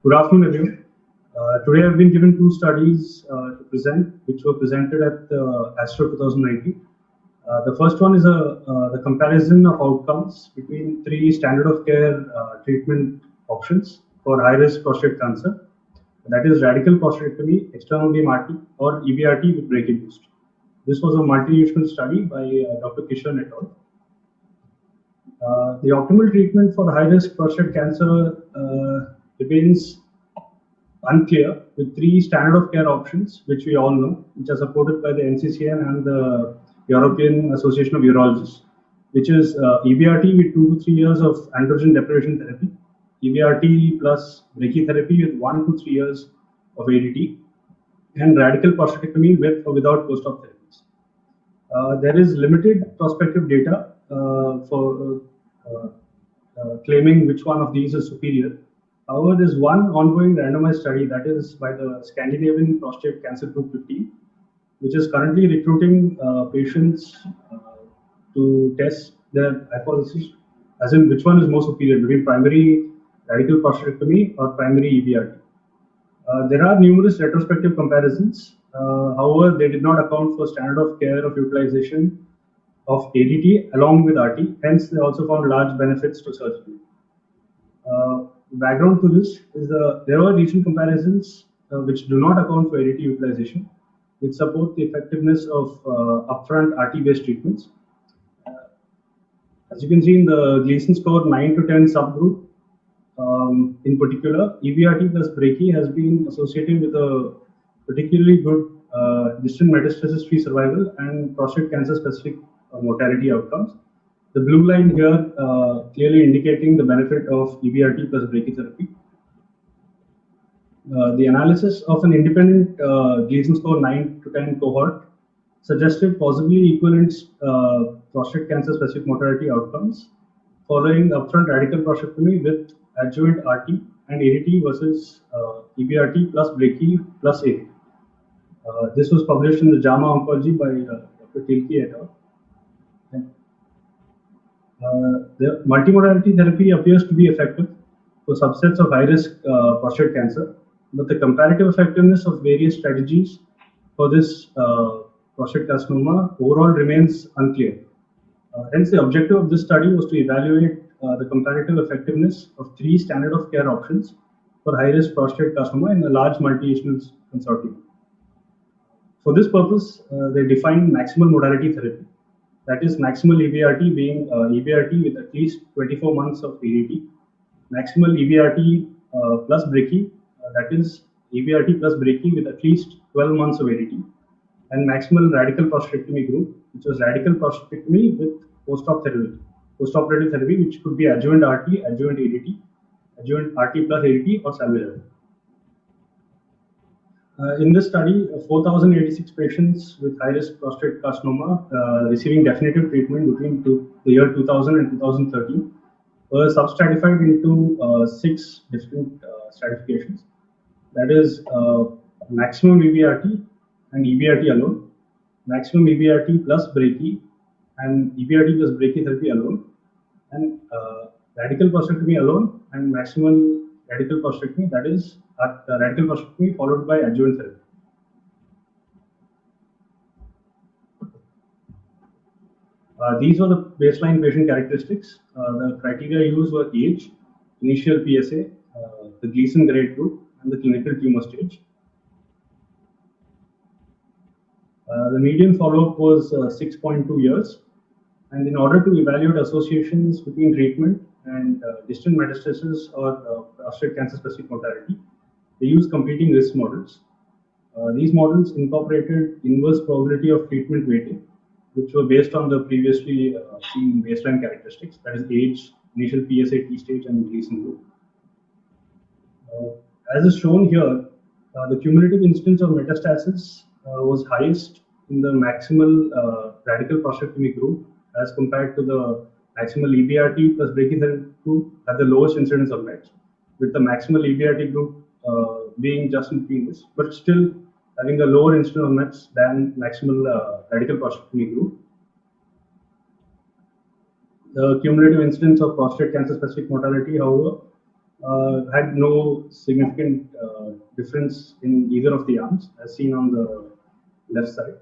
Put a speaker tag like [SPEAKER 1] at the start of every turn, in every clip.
[SPEAKER 1] Good afternoon, everyone. Today I've been given two studies to present, which were presented at ASTRO 2019. The first one is the comparison of outcomes between three standard of care treatment options for high-risk prostate cancer. That is radical prostatectomy, external beam RT, or EBRT with brachy boost. This was a multi-national study by Dr. Kishan et al. The optimal treatment for high-risk prostate cancer remains unclear, with three standard of care options, which we all know, which are supported by the NCCN and the European Association of Urologists, which is EBRT with 2 to 3 years of androgen deprivation therapy, EBRT plus brachytherapy with 1 to 3 years of ADT, and radical prostatectomy with or without post-op therapies. There is limited prospective data for claiming which one of these is superior. However, there is one ongoing randomized study, that is by the Scandinavian Prostate Cancer Group 15, which is currently recruiting patients to test their hypothesis, as in which one is more superior between primary radical prostatectomy or primary EBRT. There are numerous retrospective comparisons. However, they did not account for standard of care of utilization of ADT along with RT. Hence, they also found large benefits to surgery. Background to this is there were recent comparisons which do not account for ADT utilization, which support the effectiveness of upfront RT-based treatments. As you can see in the Gleason score 9 to 10 subgroup, in particular, EBRT plus brachy has been associated with a particularly good distant metastasis-free survival and prostate cancer-specific mortality outcomes. The blue line here clearly indicating the benefit of EBRT plus brachytherapy. The analysis of an independent Gleason score 9 to 10 cohort suggested possibly equivalent prostate cancer-specific mortality outcomes following upfront radical prostatectomy with adjuvant RT and ADT versus EBRT plus brachy plus ADT. This was published in the JAMA Oncology by Dr. Tilke et al. The multimodality therapy appears to be effective for subsets of high-risk prostate cancer, but the comparative effectiveness of various strategies for this prostate carcinoma overall remains unclear. Hence, the objective of this study was to evaluate the comparative effectiveness of three standard of care options for high-risk prostate carcinoma in a large multinational consortium. For this purpose, they defined maximal modality therapy. That is maximal EBRT being EBRT with at least 24 months of ADT, maximal EBRT plus brachy, that is EBRT plus brachy with at least 12 months of ADT, and maximal radical prostatectomy group, which was radical prostatectomy with postoperative therapy, which could be adjuvant RT, adjuvant ADT, adjuvant RT plus ADT, or salvage. In this study, 4,086 patients with high-risk prostate carcinoma receiving definitive treatment between the year 2000 and 2013 were substratified into 6 different stratifications. That is maximum EBRT and EBRT alone, maximum EBRT plus brachy and EBRT plus brachytherapy alone, and radical prostatectomy alone and maximal radical prostatectomy, that is radical prostatectomy followed by adjuvant therapy. These were the baseline patient characteristics. The criteria used were age, initial PSA, the Gleason grade group, and the clinical tumor stage. The median follow-up was 6.2 years. And in order to evaluate associations between treatment and distant metastasis or prostate cancer-specific mortality, they used competing risk models. These models incorporated inverse probability of treatment weighting, which were based on the previously seen baseline characteristics, that is age, initial PSA T stage, and Gleason group. As is shown here, the cumulative incidence of metastasis was highest in the maximal radical prostatectomy group as compared to the maximal EBRT plus brachytherapy group had the lowest incidence of mets, with the maximal EBRT group being just in between this, but still having a lower incidence of mets than maximal radical prostatectomy group. The cumulative incidence of prostate cancer-specific mortality, however, had no significant difference in either of the arms, as seen on the left side.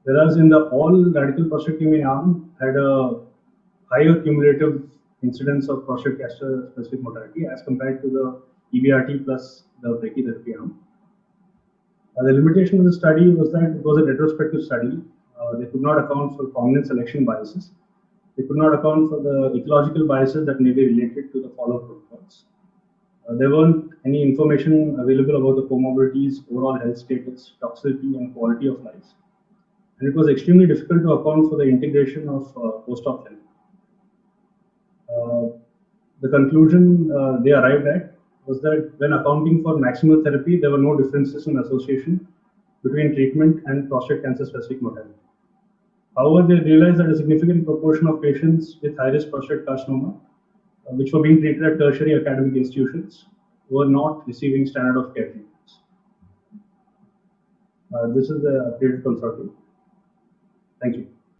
[SPEAKER 1] Whereas in the all radical prostatectomy arm had a higher cumulative incidence of prostate cancer specific mortality as compared to the EBRT plus the brachytherapy arm. The limitation of the study was that it was a retrospective study. They could not account for prominent selection biases. They could not account for the ecological biases that may be related to the follow-up protocols. There weren't any information available about the comorbidities, overall health status, toxicity, and quality of life. And it was extremely difficult to account for the integration of post-op therapy. The conclusion they arrived at was that when accounting for maximal therapy, there were no differences in association between treatment and prostate cancer specific mortality. However, they realized that a significant proportion of patients with high-risk prostate carcinoma, which were being treated at tertiary academic institutions, were not receiving standard of care treatments. This is the updated consortium. Thank you.